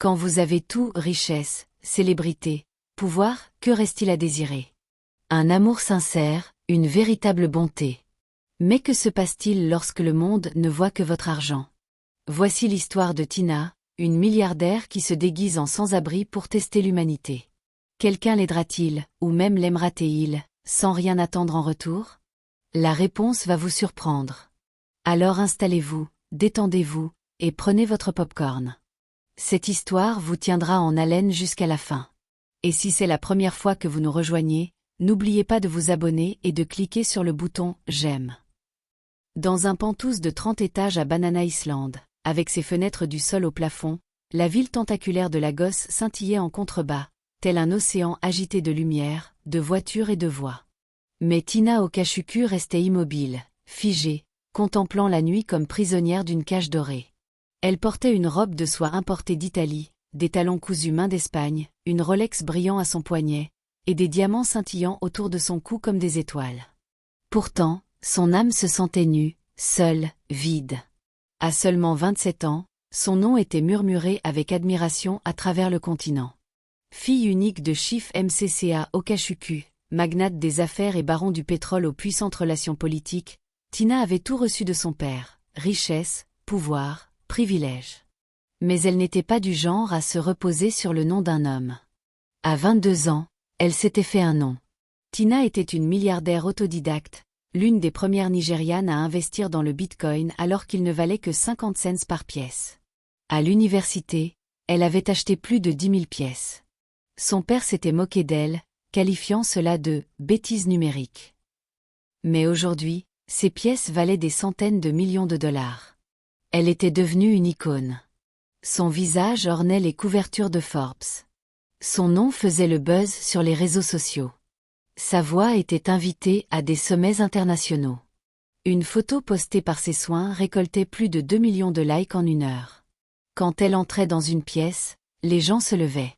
Quand vous avez tout, richesse, célébrité, pouvoir, que reste-t-il à désirer? Un amour sincère, une véritable bonté. Mais que se passe-t-il lorsque le monde ne voit que votre argent? Voici l'histoire de Tina, une milliardaire qui se déguise en sans-abri pour tester l'humanité. Quelqu'un l'aidera-t-il, ou même l'aimera-t-il, sans rien attendre en retour? La réponse va vous surprendre. Alors installez-vous, détendez-vous, et prenez votre popcorn. Cette histoire vous tiendra en haleine jusqu'à la fin. Et si c'est la première fois que vous nous rejoignez, n'oubliez pas de vous abonner et de cliquer sur le bouton « J'aime ». Dans un penthouse de 30 étages à Banana Island, avec ses fenêtres du sol au plafond, la ville tentaculaire de Lagos scintillait en contrebas, tel un océan agité de lumière, de voitures et de voix. Mais Tina Okachukwu restait immobile, figée, contemplant la nuit comme prisonnière d'une cage dorée. Elle portait une robe de soie importée d'Italie, des talons cousus main d'Espagne, une Rolex brillant à son poignet, et des diamants scintillant autour de son cou comme des étoiles. Pourtant, son âme se sentait nue, seule, vide. À seulement 27 ans, son nom était murmuré avec admiration à travers le continent. Fille unique de Chief Mcca Okachukwu, magnate des affaires et baron du pétrole aux puissantes relations politiques, Tina avait tout reçu de son père, richesse, pouvoir, privilèges. Mais elle n'était pas du genre à se reposer sur le nom d'un homme. À 22 ans, elle s'était fait un nom. Tina était une milliardaire autodidacte, l'une des premières Nigérianes à investir dans le Bitcoin alors qu'il ne valait que 50 cents par pièce. À l'université, elle avait acheté plus de 10 000 pièces. Son père s'était moqué d'elle, qualifiant cela de « bêtise numérique ». Mais aujourd'hui, ces pièces valaient des centaines de millions de dollars. Elle était devenue une icône. Son visage ornait les couvertures de Forbes. Son nom faisait le buzz sur les réseaux sociaux. Sa voix était invitée à des sommets internationaux. Une photo postée par ses soins récoltait plus de 2 millions de likes en une heure. Quand elle entrait dans une pièce, les gens se levaient.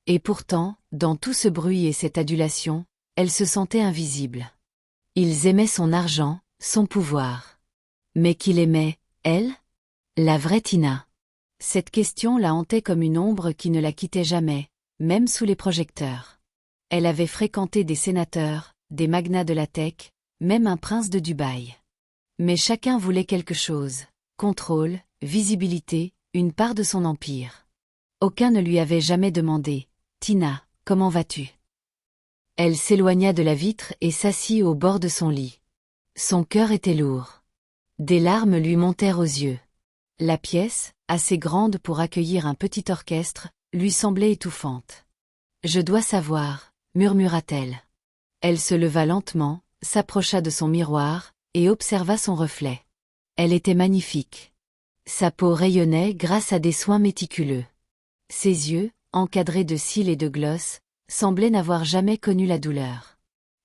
Et pourtant, dans tout ce bruit et cette adulation, elle se sentait invisible. Ils aimaient son argent, son pouvoir. Mais qui l'aimait, elle? La vraie Tina. Cette question la hantait comme une ombre qui ne la quittait jamais, même sous les projecteurs. Elle avait fréquenté des sénateurs, des magnats de la tech, même un prince de Dubaï. Mais chacun voulait quelque chose, contrôle, visibilité, une part de son empire. Aucun ne lui avait jamais demandé « Tina, comment vas-tu ?» Elle s'éloigna de la vitre et s'assit au bord de son lit. Son cœur était lourd. Des larmes lui montèrent aux yeux. La pièce, assez grande pour accueillir un petit orchestre, lui semblait étouffante. « Je dois savoir », murmura-t-elle. Elle se leva lentement, s'approcha de son miroir, et observa son reflet. Elle était magnifique. Sa peau rayonnait grâce à des soins méticuleux. Ses yeux, encadrés de cils et de gloss, semblaient n'avoir jamais connu la douleur.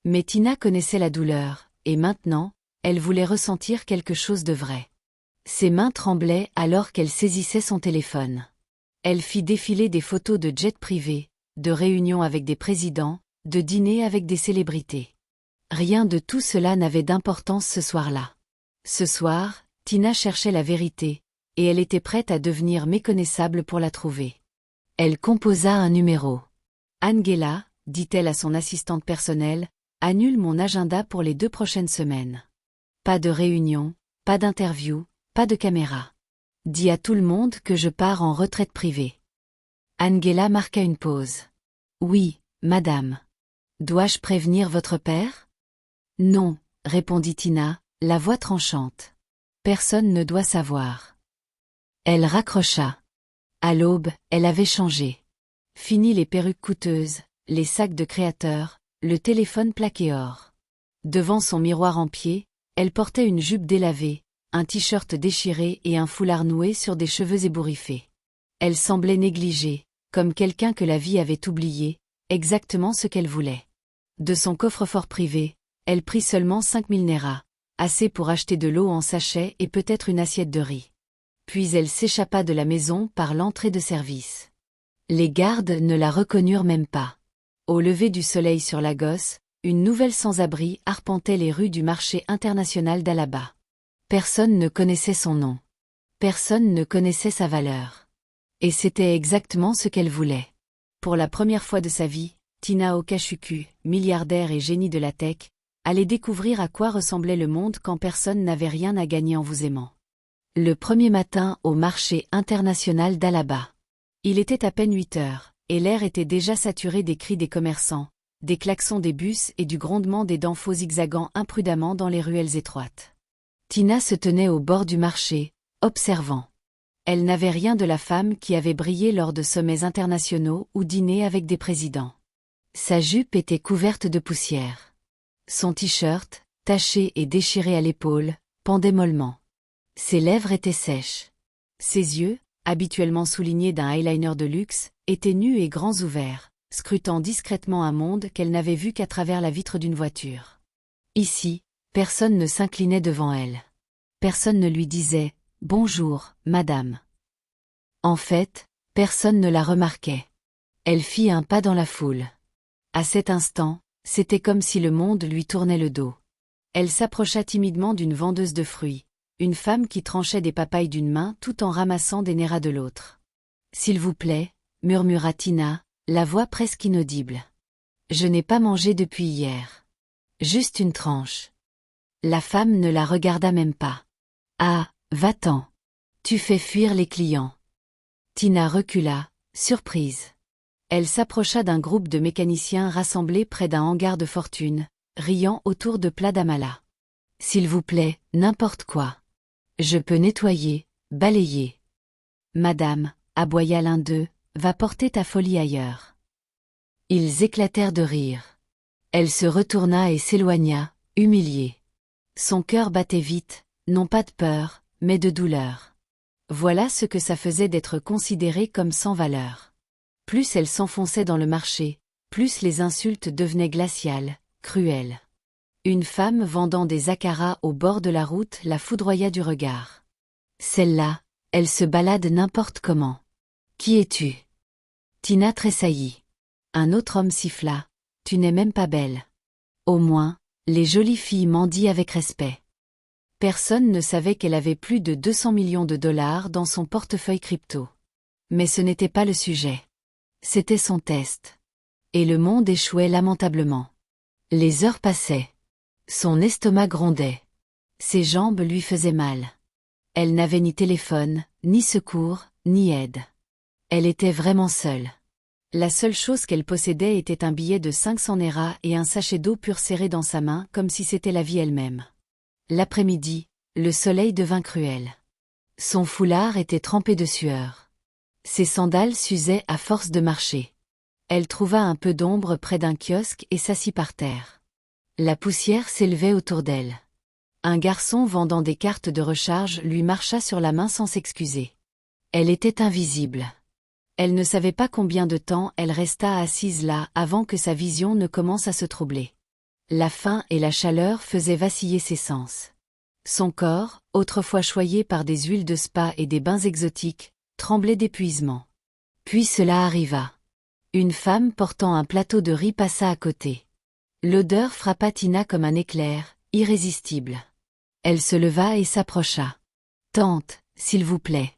Mais Tina connaissait la douleur, et maintenant, elle voulait ressentir quelque chose de vrai. Ses mains tremblaient alors qu'elle saisissait son téléphone. Elle fit défiler des photos de jets privés, de réunions avec des présidents, de dîners avec des célébrités. Rien de tout cela n'avait d'importance ce soir-là. Ce soir, Tina cherchait la vérité, et elle était prête à devenir méconnaissable pour la trouver. Elle composa un numéro. « Angela, dit-elle à son assistante personnelle, annule mon agenda pour les 2 prochaines semaines. Pas de réunion, pas d'interview, pas de caméra. Dis à tout le monde que je pars en retraite privée. » Angela marqua une pause. « Oui, madame. Dois-je prévenir votre père ? » « Non, » répondit Tina, la voix tranchante. « Personne ne doit savoir. » Elle raccrocha. À l'aube, elle avait changé. Fini les perruques coûteuses, les sacs de créateurs, le téléphone plaqué or. Devant son miroir en pied, elle portait une jupe délavée, un t-shirt déchiré et un foulard noué sur des cheveux ébouriffés. Elle semblait négligée, comme quelqu'un que la vie avait oublié, exactement ce qu'elle voulait. De son coffre-fort privé, elle prit seulement 5 000 nairas, assez pour acheter de l'eau en sachet et peut-être une assiette de riz. Puis elle s'échappa de la maison par l'entrée de service. Les gardes ne la reconnurent même pas. Au lever du soleil sur Lagos, une nouvelle sans-abri arpentait les rues du marché international d'Alaba. Personne ne connaissait son nom. Personne ne connaissait sa valeur. Et c'était exactement ce qu'elle voulait. Pour la première fois de sa vie, Tina Okashuku, milliardaire et génie de la tech, allait découvrir à quoi ressemblait le monde quand personne n'avait rien à gagner en vous aimant. Le premier matin au marché international d'Alaba. Il était à peine 8 heures, et l'air était déjà saturé des cris des commerçants, des klaxons des bus et du grondement des dents faux zigzagant imprudemment dans les ruelles étroites. Tina se tenait au bord du marché, observant. Elle n'avait rien de la femme qui avait brillé lors de sommets internationaux ou dînés avec des présidents. Sa jupe était couverte de poussière. Son t-shirt, taché et déchiré à l'épaule, pendait mollement. Ses lèvres étaient sèches. Ses yeux, habituellement soulignés d'un eyeliner de luxe, étaient nus et grands ouverts, scrutant discrètement un monde qu'elle n'avait vu qu'à travers la vitre d'une voiture. Ici, personne ne s'inclinait devant elle. Personne ne lui disait « Bonjour, madame ». En fait, personne ne la remarquait. Elle fit un pas dans la foule. À cet instant, c'était comme si le monde lui tournait le dos. Elle s'approcha timidement d'une vendeuse de fruits, une femme qui tranchait des papayes d'une main tout en ramassant des néras de l'autre. « S'il vous plaît », murmura Tina, la voix presque inaudible. « Je n'ai pas mangé depuis hier. Juste une tranche. » La femme ne la regarda même pas. « Ah, va-t'en. Tu fais fuir les clients. » Tina recula, surprise. Elle s'approcha d'un groupe de mécaniciens rassemblés près d'un hangar de fortune, riant autour de plats d'amala. « S'il vous plaît, n'importe quoi. Je peux nettoyer, balayer. »« Madame, » aboya l'un d'eux, « va porter ta folie ailleurs. » Ils éclatèrent de rire. Elle se retourna et s'éloigna, humiliée. Son cœur battait vite, non pas de peur, mais de douleur. Voilà ce que ça faisait d'être considérée comme sans valeur. Plus elle s'enfonçait dans le marché, plus les insultes devenaient glaciales, cruelles. Une femme vendant des akharas au bord de la route la foudroya du regard. Celle-là, elle se balade n'importe comment. Qui es-tu? Tina tressaillit. Un autre homme siffla. Tu n'es même pas belle. Au moins, les jolies filles mendient avec respect. Personne ne savait qu'elle avait plus de 200 millions de dollars dans son portefeuille crypto. Mais ce n'était pas le sujet. C'était son test. Et le monde échouait lamentablement. Les heures passaient. Son estomac grondait. Ses jambes lui faisaient mal. Elle n'avait ni téléphone, ni secours, ni aide. Elle était vraiment seule. La seule chose qu'elle possédait était un billet de 500 néras et un sachet d'eau pure serré dans sa main comme si c'était la vie elle-même. L'après-midi, le soleil devint cruel. Son foulard était trempé de sueur. Ses sandales s'usaient à force de marcher. Elle trouva un peu d'ombre près d'un kiosque et s'assit par terre. La poussière s'élevait autour d'elle. Un garçon vendant des cartes de recharge lui marcha sur la main sans s'excuser. Elle était invisible. Elle ne savait pas combien de temps elle resta assise là avant que sa vision ne commence à se troubler. La faim et la chaleur faisaient vaciller ses sens. Son corps, autrefois choyé par des huiles de spa et des bains exotiques, tremblait d'épuisement. Puis cela arriva. Une femme portant un plateau de riz passa à côté. L'odeur frappa Tina comme un éclair, irrésistible. Elle se leva et s'approcha. « Tante, s'il vous plaît.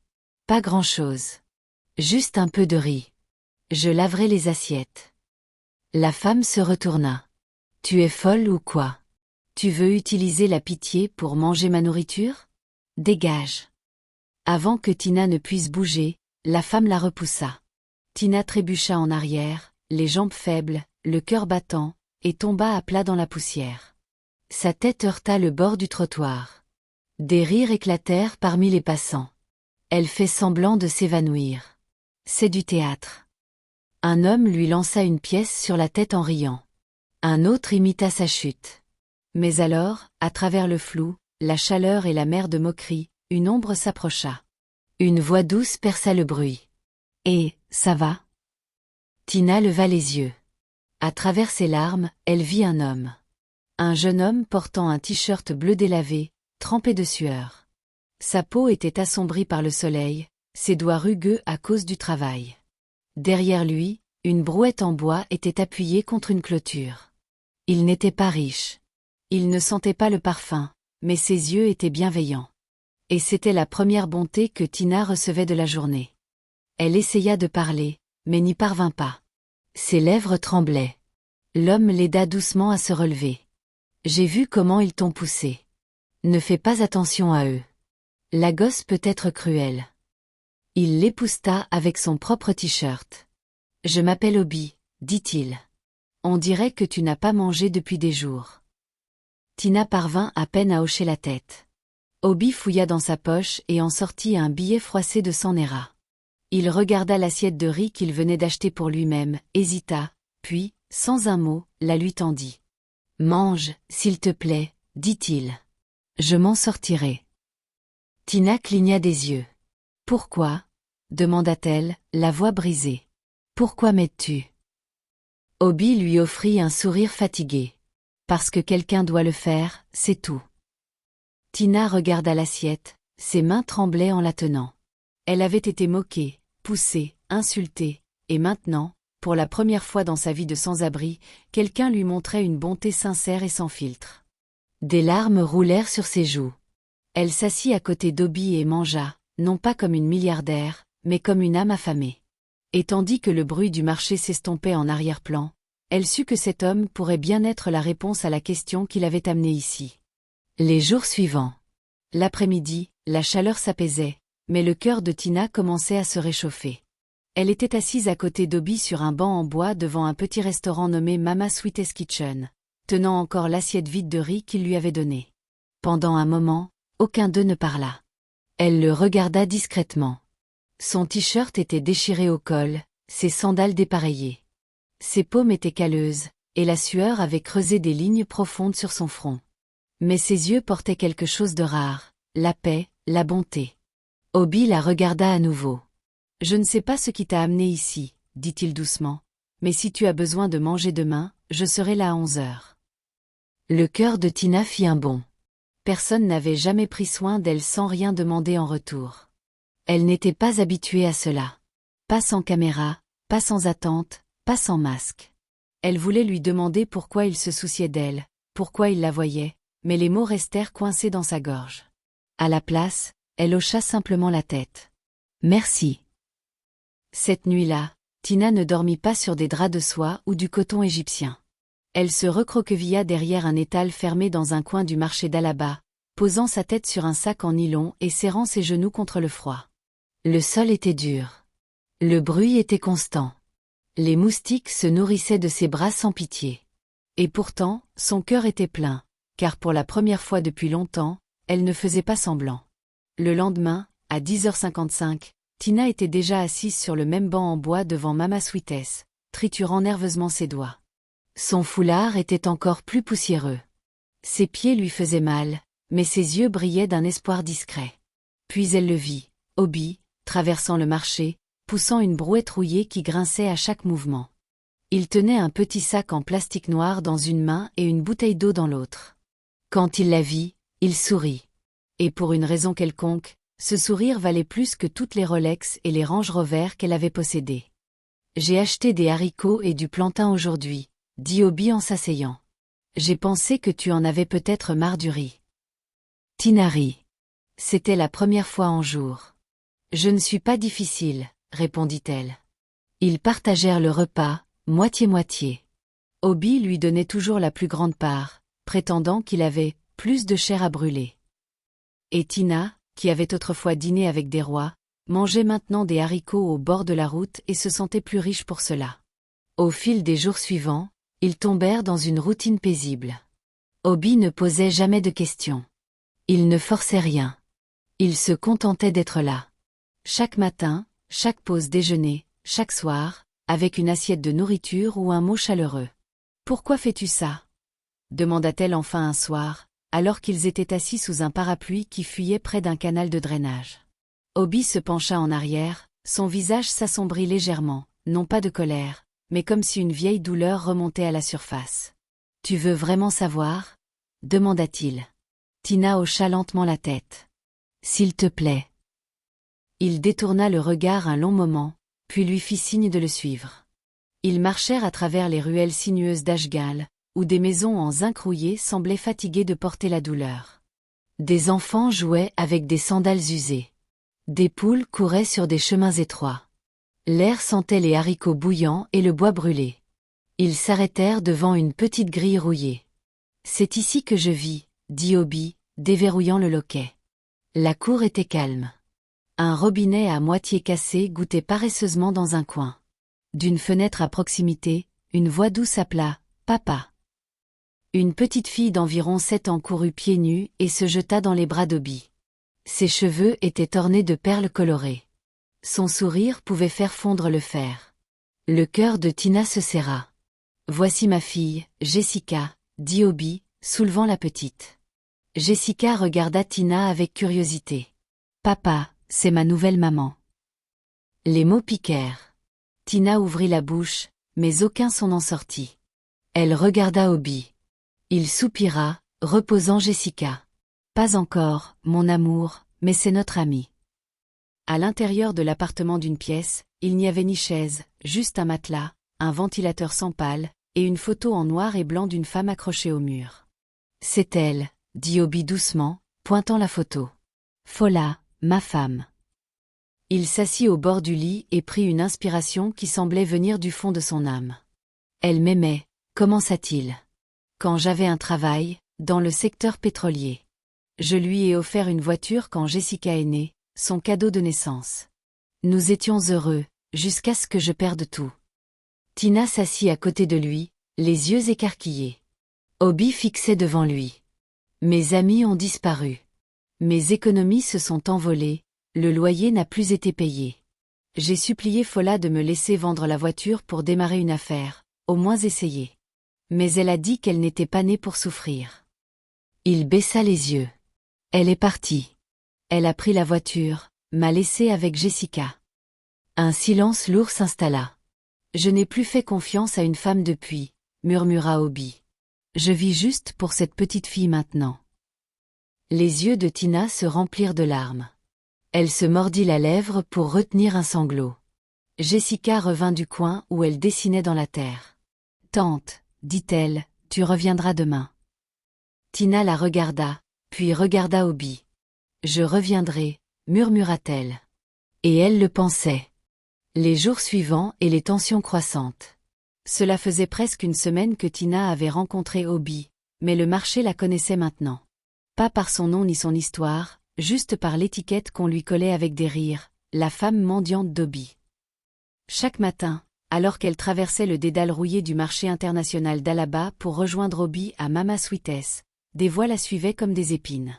Pas grand-chose. Juste un peu de riz. Je laverai les assiettes. » La femme se retourna. « Tu es folle ou quoi? Tu veux utiliser la pitié pour manger ma nourriture? Dégage. » Avant que Tina ne puisse bouger, la femme la repoussa. Tina trébucha en arrière, les jambes faibles, le cœur battant, et tomba à plat dans la poussière. Sa tête heurta le bord du trottoir. Des rires éclatèrent parmi les passants. Elle fait semblant de s'évanouir. C'est du théâtre. Un homme lui lança une pièce sur la tête en riant. Un autre imita sa chute. Mais alors, à travers le flou, la chaleur et la mer de moquerie, une ombre s'approcha. Une voix douce perça le bruit. « Eh, ça va ?» Tina leva les yeux. À travers ses larmes, elle vit un homme. Un jeune homme portant un t-shirt bleu délavé, trempé de sueur. Sa peau était assombrie par le soleil, ses doigts rugueux à cause du travail. Derrière lui, une brouette en bois était appuyée contre une clôture. Il n'était pas riche. Il ne sentait pas le parfum, mais ses yeux étaient bienveillants. Et c'était la première bonté que Tina recevait de la journée. Elle essaya de parler, mais n'y parvint pas. Ses lèvres tremblaient. L'homme l'aida doucement à se relever. J'ai vu comment ils t'ont poussé. Ne fais pas attention à eux. La gosse peut être cruelle. Il l'épousseta avec son propre t-shirt. Je m'appelle Obi, dit-il. On dirait que tu n'as pas mangé depuis des jours. Tina parvint à peine à hocher la tête. Obi fouilla dans sa poche et en sortit un billet froissé de 100 Nera. Il regarda l'assiette de riz qu'il venait d'acheter pour lui-même, hésita, puis, sans un mot, la lui tendit. « Mange, s'il te plaît, dit-il. Je m'en sortirai. » Tina cligna des yeux. « Pourquoi ?» demanda-t-elle, la voix brisée. « Pourquoi m'aides-tu » Obi lui offrit un sourire fatigué. « Parce que quelqu'un doit le faire, c'est tout. » Tina regarda l'assiette, ses mains tremblaient en la tenant. Elle avait été moquée, poussée, insultée, et maintenant, pour la première fois dans sa vie de sans-abri, quelqu'un lui montrait une bonté sincère et sans filtre. Des larmes roulèrent sur ses joues. Elle s'assit à côté d'Obi et mangea, non pas comme une milliardaire, mais comme une âme affamée. Et tandis que le bruit du marché s'estompait en arrière-plan, elle sut que cet homme pourrait bien être la réponse à la question qui l'avait amenée ici. Les jours suivants. L'après-midi, la chaleur s'apaisait, mais le cœur de Tina commençait à se réchauffer. Elle était assise à côté d'Obi sur un banc en bois devant un petit restaurant nommé Mama Sweetest Kitchen, tenant encore l'assiette vide de riz qu'il lui avait donnée. Pendant un moment, aucun d'eux ne parla. Elle le regarda discrètement. Son t-shirt était déchiré au col, ses sandales dépareillées. Ses paumes étaient calleuses, et la sueur avait creusé des lignes profondes sur son front. Mais ses yeux portaient quelque chose de rare, la paix, la bonté. Obi la regarda à nouveau. « Je ne sais pas ce qui t'a amené ici, dit-il doucement, mais si tu as besoin de manger demain, je serai là à 11 heures. » Le cœur de Tina fit un bond. Personne n'avait jamais pris soin d'elle sans rien demander en retour. Elle n'était pas habituée à cela. Pas sans caméra, pas sans attente, pas sans masque. Elle voulait lui demander pourquoi il se souciait d'elle, pourquoi il la voyait, mais les mots restèrent coincés dans sa gorge. À la place, elle hocha simplement la tête. « Merci. » Cette nuit-là, Tina ne dormit pas sur des draps de soie ou du coton égyptien. Elle se recroquevilla derrière un étal fermé dans un coin du marché d'Alaba, posant sa tête sur un sac en nylon et serrant ses genoux contre le froid. Le sol était dur. Le bruit était constant. Les moustiques se nourrissaient de ses bras sans pitié. Et pourtant, son cœur était plein, car pour la première fois depuis longtemps, elle ne faisait pas semblant. Le lendemain, à 10h55, Tina était déjà assise sur le même banc en bois devant Mama Sweetest, triturant nerveusement ses doigts. Son foulard était encore plus poussiéreux. Ses pieds lui faisaient mal, mais ses yeux brillaient d'un espoir discret. Puis elle le vit, Obi, traversant le marché, poussant une brouette rouillée qui grinçait à chaque mouvement. Il tenait un petit sac en plastique noir dans une main et une bouteille d'eau dans l'autre. Quand il la vit, il sourit. Et pour une raison quelconque, ce sourire valait plus que toutes les Rolex et les Range Rover qu'elle avait possédées. « J'ai acheté des haricots et du plantain aujourd'hui, » dit Obi en s'asseyant. « J'ai pensé que tu en avais peut-être marre du riz. » Tina rit. C'était la première fois en jour. « Je ne suis pas difficile, » répondit-elle. Ils partagèrent le repas, moitié-moitié. Obi lui donnait toujours la plus grande part, prétendant qu'il avait plus de chair à brûler. Et Tina, qui avait autrefois dîné avec des rois, mangeait maintenant des haricots au bord de la route et se sentait plus riche pour cela. Au fil des jours suivants, ils tombèrent dans une routine paisible. Obi ne posait jamais de questions. Il ne forçait rien. Il se contentait d'être là. Chaque matin, chaque pause déjeuner, chaque soir, avec une assiette de nourriture ou un mot chaleureux. « Pourquoi fais-tu ça ?» demanda-t-elle enfin un soir, alors qu'ils étaient assis sous un parapluie qui fuyait près d'un canal de drainage. Obi se pencha en arrière, son visage s'assombrit légèrement, non pas de colère, mais comme si une vieille douleur remontait à la surface. « Tu veux vraiment savoir ?» demanda-t-il. Tina hocha lentement la tête. « S'il te plaît. » Il détourna le regard un long moment, puis lui fit signe de le suivre. Ils marchèrent à travers les ruelles sinueuses d'Ashgal, où des maisons en zinc rouillé semblaient fatiguées de porter la douleur. Des enfants jouaient avec des sandales usées. Des poules couraient sur des chemins étroits. L'air sentait les haricots bouillants et le bois brûlé. Ils s'arrêtèrent devant une petite grille rouillée. « C'est ici que je vis, » dit Obi, déverrouillant le loquet. La cour était calme. Un robinet à moitié cassé goûtait paresseusement dans un coin. D'une fenêtre à proximité, une voix douce appela « Papa ». Une petite fille d'environ 7 ans courut pieds nus et se jeta dans les bras d'Obi. Ses cheveux étaient ornés de perles colorées. Son sourire pouvait faire fondre le fer. Le cœur de Tina se serra. « Voici ma fille, Jessica », dit Obi, soulevant la petite. Jessica regarda Tina avec curiosité. « Papa, c'est ma nouvelle maman. » Les mots piquèrent. Tina ouvrit la bouche, mais aucun son n'en sortit. Elle regarda Obi. Il soupira, reposant Jessica. « Pas encore, mon amour, mais c'est notre ami. » À l'intérieur de l'appartement d'une pièce, il n'y avait ni chaise, juste un matelas, un ventilateur sans pales, et une photo en noir et blanc d'une femme accrochée au mur. « C'est elle, » dit Obi doucement, pointant la photo. « Fola, ma femme. » Il s'assit au bord du lit et prit une inspiration qui semblait venir du fond de son âme. « Elle m'aimait, commença-t-il. Quand j'avais un travail, dans le secteur pétrolier. Je lui ai offert une voiture quand Jessica est née, son cadeau de naissance. Nous étions heureux, jusqu'à ce que je perde tout. » Tina s'assit à côté de lui, les yeux écarquillés. Obi fixait devant lui. « Mes amis ont disparu. Mes économies se sont envolées, le loyer n'a plus été payé. J'ai supplié Fola de me laisser vendre la voiture pour démarrer une affaire, au moins essayer. Mais elle a dit qu'elle n'était pas née pour souffrir. » Il baissa les yeux. Elle est partie. Elle a pris la voiture, m'a laissé avec Jessica. Un silence lourd s'installa. « Je n'ai plus fait confiance à une femme depuis, » murmura Obi. « Je vis juste pour cette petite fille maintenant. » Les yeux de Tina se remplirent de larmes. Elle se mordit la lèvre pour retenir un sanglot. Jessica revint du coin où elle dessinait dans la terre. « Tante, » dit-elle, « tu reviendras demain. » Tina la regarda, puis regarda Obi. « Je reviendrai, » murmura-t-elle. Et elle le pensait. Les jours suivants et les tensions croissantes. Cela faisait presque une semaine que Tina avait rencontré Obi, mais le marché la connaissait maintenant. Pas par son nom ni son histoire, juste par l'étiquette qu'on lui collait avec des rires, la femme mendiante d'Obi. Chaque matin, alors qu'elle traversait le dédale rouillé du marché international d'Alaba pour rejoindre Obi à Mama Sweetess, des voix la suivaient comme des épines.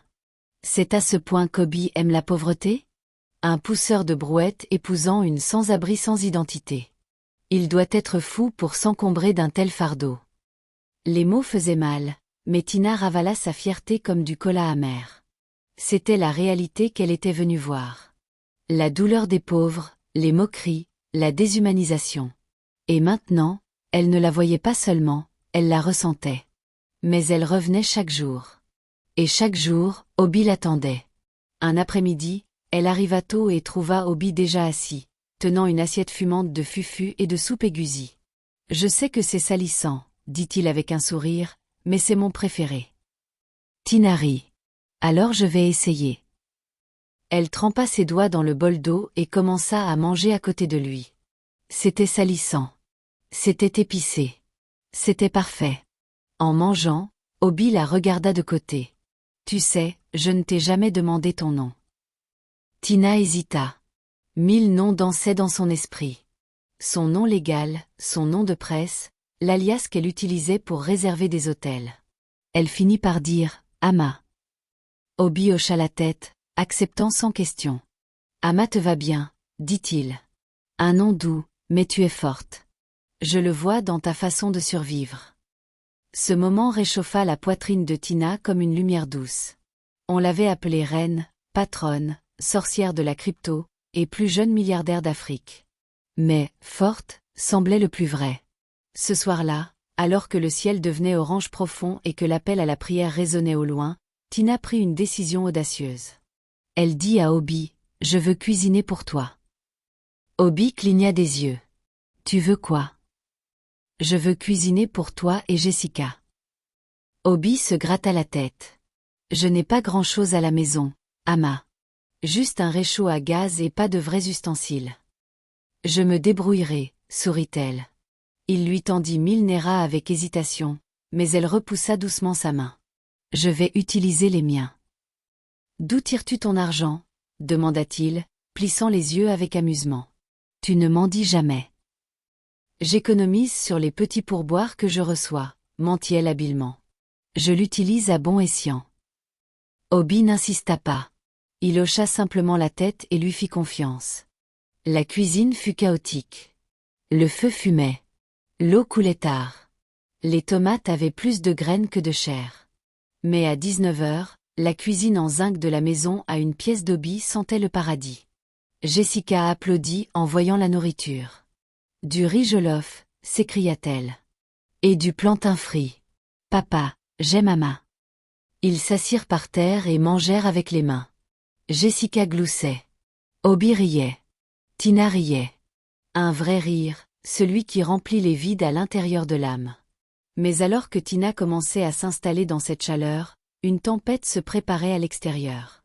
C'est à ce point qu'Obi aime la pauvreté ? Un pousseur de brouettes épousant une sans-abri sans identité. Il doit être fou pour s'encombrer d'un tel fardeau. Les mots faisaient mal, mais Tina ravala sa fierté comme du cola amer. C'était la réalité qu'elle était venue voir. La douleur des pauvres, les moqueries, la déshumanisation. Et maintenant, elle ne la voyait pas seulement, elle la ressentait. Mais elle revenait chaque jour. Et chaque jour, Obi l'attendait. Un après-midi, elle arriva tôt et trouva Obi déjà assis, tenant une assiette fumante de fufu et de soupe aiguisie. « Je sais que c'est salissant, » dit-il avec un sourire, « mais c'est mon préféré. » Tina rit. « Alors je vais essayer. » Elle trempa ses doigts dans le bol d'eau et commença à manger à côté de lui. C'était salissant. C'était épicé. C'était parfait. En mangeant, Obi la regarda de côté. « Tu sais, je ne t'ai jamais demandé ton nom. » Tina hésita. 1000 noms dansaient dans son esprit. Son nom légal, son nom de presse, l'alias qu'elle utilisait pour réserver des hôtels. Elle finit par dire « Ama ». Obi hocha la tête, acceptant sans question. « Ama te va bien, » dit-il. « Un nom doux, mais tu es forte. Je le vois dans ta façon de survivre. » Ce moment réchauffa la poitrine de Tina comme une lumière douce. On l'avait appelée reine, patronne, sorcière de la crypto, et plus jeune milliardaire d'Afrique. Mais, forte, semblait le plus vrai. Ce soir-là, alors que le ciel devenait orange profond et que l'appel à la prière résonnait au loin, Tina prit une décision audacieuse. Elle dit à Obi, « Je veux cuisiner pour toi. » Obi cligna des yeux. « Tu veux quoi ? » « Je veux cuisiner pour toi et Jessica. » Obi se gratta la tête. « Je n'ai pas grand-chose à la maison, Ama. Juste un réchaud à gaz et pas de vrais ustensiles. » « Je me débrouillerai, sourit-elle. Il lui tendit 1000 néras avec hésitation, mais elle repoussa doucement sa main. Je vais utiliser les miens. D'où tires-tu ton argent? Demanda-t-il, plissant les yeux avec amusement. Tu ne m'en dis jamais. J'économise sur les petits pourboires que je reçois, mentit-elle habilement. Je l'utilise à bon escient. Obi n'insista pas. Il hocha simplement la tête et lui fit confiance. La cuisine fut chaotique. Le feu fumait. L'eau coulait tard. Les tomates avaient plus de graines que de chair. Mais à 19 heures, la cuisine en zinc de la maison à une pièce d'Obi sentait le paradis. Jessica applaudit en voyant la nourriture. Du riz jollof, s'écria-t-elle. Et du plantain frit. Papa, j'ai maman. Ils s'assirent par terre et mangèrent avec les mains. Jessica gloussait. Obi riait. Tina riait. Un vrai rire, celui qui remplit les vides à l'intérieur de l'âme. Mais alors que Tina commençait à s'installer dans cette chaleur, une tempête se préparait à l'extérieur.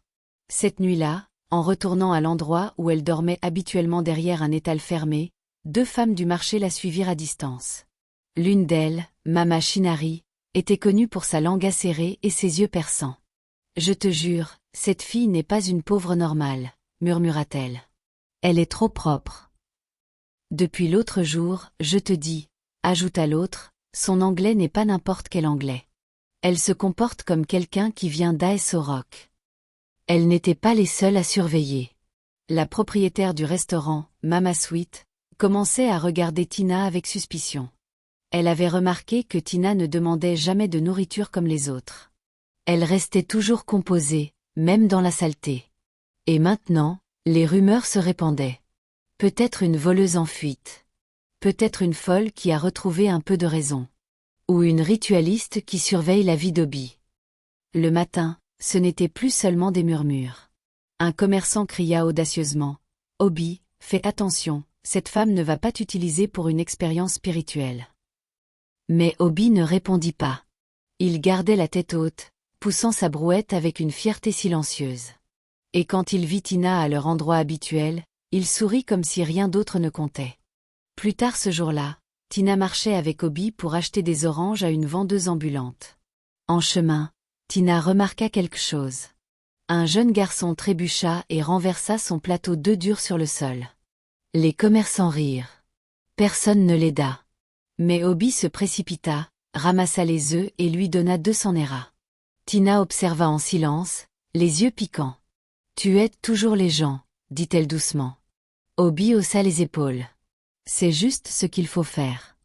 Cette nuit-là, en retournant à l'endroit où elle dormait habituellement derrière un étal fermé, 2 femmes du marché la suivirent à distance. L'une d'elles, Mama Shinari, était connue pour sa langue acérée et ses yeux perçants. « Je te jure, cette fille n'est pas une pauvre normale, » murmura-t-elle. « Elle est trop propre. » Depuis l'autre jour, je te dis, ajouta l'autre, son anglais n'est pas n'importe quel anglais. Elle se comporte comme quelqu'un qui vient d'Aes Rock. Elles n'étaient pas les seules à surveiller. La propriétaire du restaurant, Mama Sweet, commençait à regarder Tina avec suspicion. Elle avait remarqué que Tina ne demandait jamais de nourriture comme les autres. Elle restait toujours composée, même dans la saleté. Et maintenant, les rumeurs se répandaient. Peut-être une voleuse en fuite. Peut-être une folle qui a retrouvé un peu de raison. Ou une ritualiste qui surveille la vie d'Obi. Le matin, ce n'était plus seulement des murmures. Un commerçant cria audacieusement. « Obi, fais attention, cette femme ne va pas t'utiliser pour une expérience spirituelle. » Mais Obi ne répondit pas. Il gardait la tête haute, poussant sa brouette avec une fierté silencieuse. Et quand il vit Tina à leur endroit habituel, il sourit comme si rien d'autre ne comptait. Plus tard ce jour-là, Tina marchait avec Obi pour acheter des oranges à une vendeuse ambulante. En chemin, Tina remarqua quelque chose. Un jeune garçon trébucha et renversa son plateau d'œufs durs sur le sol. Les commerçants rirent. Personne ne l'aida. Mais Obi se précipita, ramassa les œufs et lui donna 200 néras. Tina observa en silence, les yeux piquants. « Tu aides toujours les gens, » dit-elle doucement. Obi haussa les épaules. « C'est juste ce qu'il faut faire. »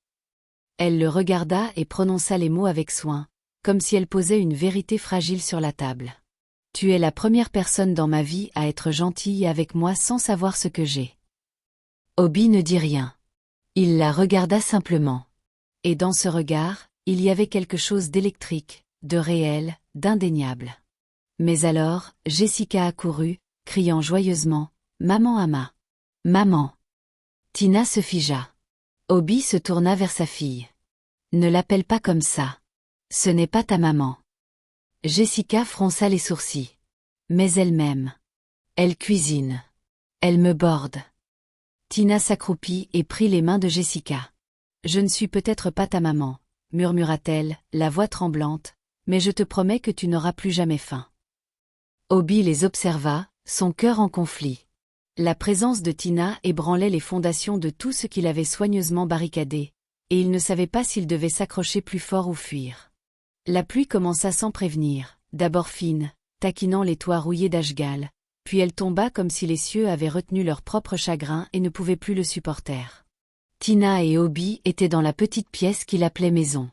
Elle le regarda et prononça les mots avec soin, comme si elle posait une vérité fragile sur la table. « Tu es la première personne dans ma vie à être gentille avec moi sans savoir ce que j'ai. » Obi ne dit rien. Il la regarda simplement. Et dans ce regard, il y avait quelque chose d'électrique, de réel, d'indéniable. Mais alors, Jessica accourut, criant joyeusement « Maman Ama! Maman !» Tina se figea. Obi se tourna vers sa fille. « Ne l'appelle pas comme ça. Ce n'est pas ta maman. » Jessica fronça les sourcils. « Mais elle m'aime. Elle cuisine. Elle me borde. » Tina s'accroupit et prit les mains de Jessica. « Je ne suis peut-être pas ta maman, » murmura-t-elle, la voix tremblante, « mais je te promets que tu n'auras plus jamais faim. » Obi les observa, son cœur en conflit. La présence de Tina ébranlait les fondations de tout ce qu'il avait soigneusement barricadé, et il ne savait pas s'il devait s'accrocher plus fort ou fuir. La pluie commença sans prévenir, d'abord fine, taquinant les toits rouillés d'Ashgal, puis elle tomba comme si les cieux avaient retenu leur propre chagrin et ne pouvaient plus le supporter. Tina et Obi étaient dans la petite pièce qu'il appelait maison.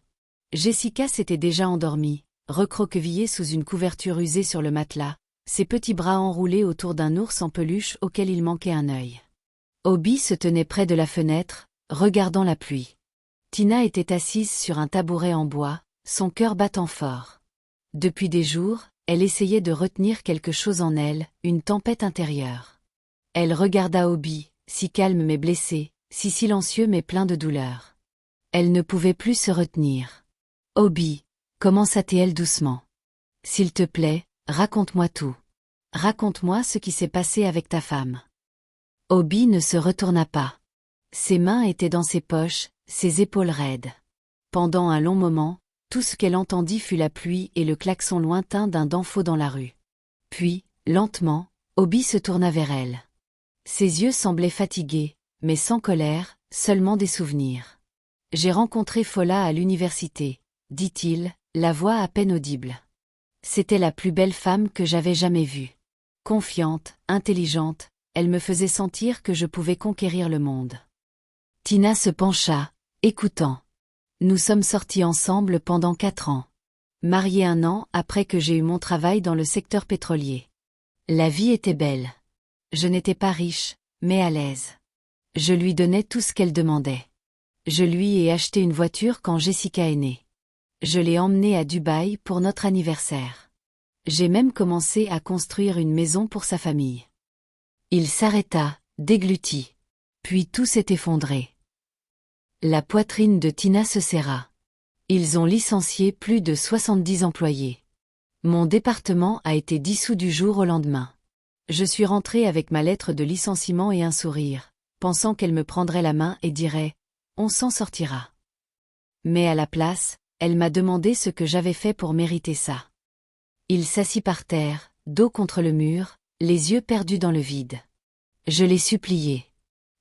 Jessica s'était déjà endormie, recroquevillée sous une couverture usée sur le matelas, ses petits bras enroulés autour d'un ours en peluche auquel il manquait un œil. Obi se tenait près de la fenêtre, regardant la pluie. Tina était assise sur un tabouret en bois, son cœur battant fort. Depuis des jours, elle essayait de retenir quelque chose en elle, une tempête intérieure. Elle regarda Obi, si calme mais blessé, si silencieux mais plein de douleur. Elle ne pouvait plus se retenir. « Obi » commença-t-elle doucement. « S'il te plaît, raconte-moi tout. Raconte-moi ce qui s'est passé avec ta femme. » Obi ne se retourna pas. Ses mains étaient dans ses poches, ses épaules raides. Pendant un long moment, tout ce qu'elle entendit fut la pluie et le klaxon lointain d'un danfo dans la rue. Puis, lentement, Obi se tourna vers elle. Ses yeux semblaient fatigués, mais sans colère, seulement des souvenirs. « J'ai rencontré Fola à l'université, » dit-il, la voix à peine audible. C'était la plus belle femme que j'avais jamais vue. Confiante, intelligente, elle me faisait sentir que je pouvais conquérir le monde. Tina se pencha, écoutant. Nous sommes sortis ensemble pendant 4 ans. Mariés 1 an après que j'ai eu mon travail dans le secteur pétrolier. La vie était belle. Je n'étais pas riche, mais à l'aise. Je lui donnais tout ce qu'elle demandait. Je lui ai acheté une voiture quand Jessica est née. Je l'ai emmenée à Dubaï pour notre anniversaire. J'ai même commencé à construire une maison pour sa famille. Il s'arrêta, dégluti. Puis tout s'est effondré. La poitrine de Tina se serra. Ils ont licencié plus de 70 employés. Mon département a été dissous du jour au lendemain. Je suis rentrée avec ma lettre de licenciement et un sourire, pensant qu'elle me prendrait la main et dirait « On s'en sortira ». Mais à la place, elle m'a demandé ce que j'avais fait pour mériter ça. Il s'assit par terre, dos contre le mur, les yeux perdus dans le vide. Je l'ai supplié.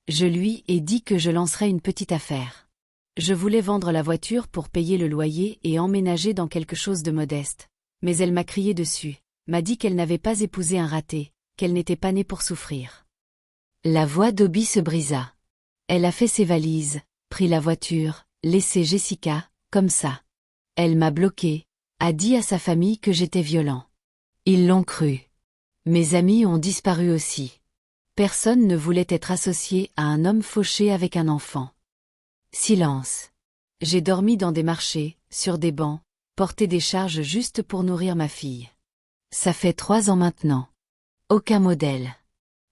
Je lui ai dit que je lancerais une petite affaire. Je voulais vendre la voiture pour payer le loyer et emménager dans quelque chose de modeste. Mais elle m'a crié dessus, m'a dit qu'elle n'avait pas épousé un raté, qu'elle n'était pas née pour souffrir. La voix d'Obi se brisa. Elle a fait ses valises, pris la voiture, laissé Jessica, comme ça. Elle m'a bloqué, a dit à sa famille que j'étais violent. Ils l'ont cru. Mes amis ont disparu aussi. Personne ne voulait être associé à un homme fauché avec un enfant. Silence. J'ai dormi dans des marchés, sur des bancs, porté des charges juste pour nourrir ma fille. Ça fait 3 ans maintenant. Aucun modèle.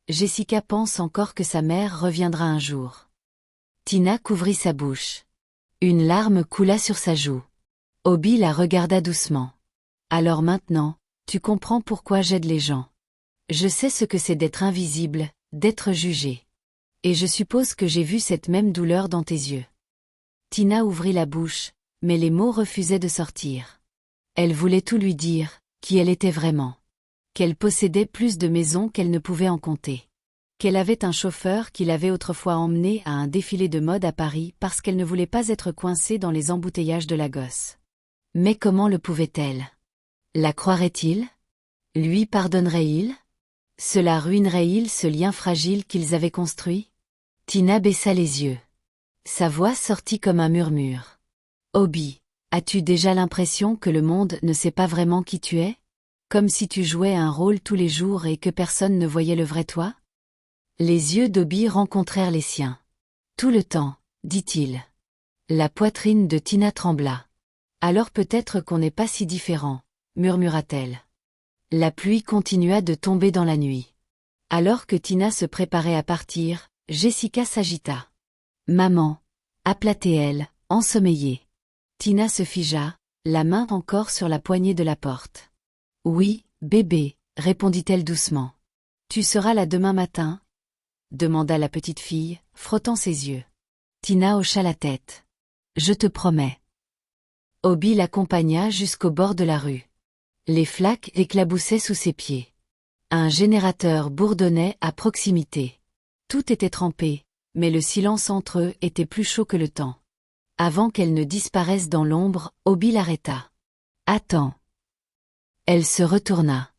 Jessica pense encore que sa mère reviendra un jour. Tina couvrit sa bouche. Une larme coula sur sa joue. Obi la regarda doucement. Alors maintenant, tu comprends pourquoi j'aide les gens. Je sais ce que c'est d'être invisible, d'être jugé. Et je suppose que j'ai vu cette même douleur dans tes yeux. Tina ouvrit la bouche, mais les mots refusaient de sortir. Elle voulait tout lui dire, qui elle était vraiment. Qu'elle possédait plus de maisons qu'elle ne pouvait en compter. Qu'elle avait un chauffeur qui l'avait autrefois emmenée à un défilé de mode à Paris parce qu'elle ne voulait pas être coincée dans les embouteillages de Lagos. Mais comment le pouvait-elle? La croirait-il? Lui pardonnerait-il? Cela ruinerait-il ce lien fragile qu'ils avaient construit? Tina baissa les yeux. Sa voix sortit comme un murmure. Obi, as-tu déjà l'impression que le monde ne sait pas vraiment qui tu es? Comme si tu jouais un rôle tous les jours et que personne ne voyait le vrai toi? Les yeux d'Obi rencontrèrent les siens. Tout le temps, dit-il. La poitrine de Tina trembla. Alors peut-être qu'on n'est pas si différents, murmura-t-elle. La pluie continua de tomber dans la nuit. Alors que Tina se préparait à partir, Jessica s'agita. Maman, appela-t-elle, ensommeillée. Tina se figea, la main encore sur la poignée de la porte. Oui, bébé, répondit-elle doucement. Tu seras là demain matin? Demanda la petite fille, frottant ses yeux. Tina hocha la tête. Je te promets. Obi l'accompagna jusqu'au bord de la rue. Les flaques éclaboussaient sous ses pieds. Un générateur bourdonnait à proximité. Tout était trempé, mais le silence entre eux était plus chaud que le temps. Avant qu'elle ne disparaisse dans l'ombre, Obi l'arrêta. Attends. Elle se retourna.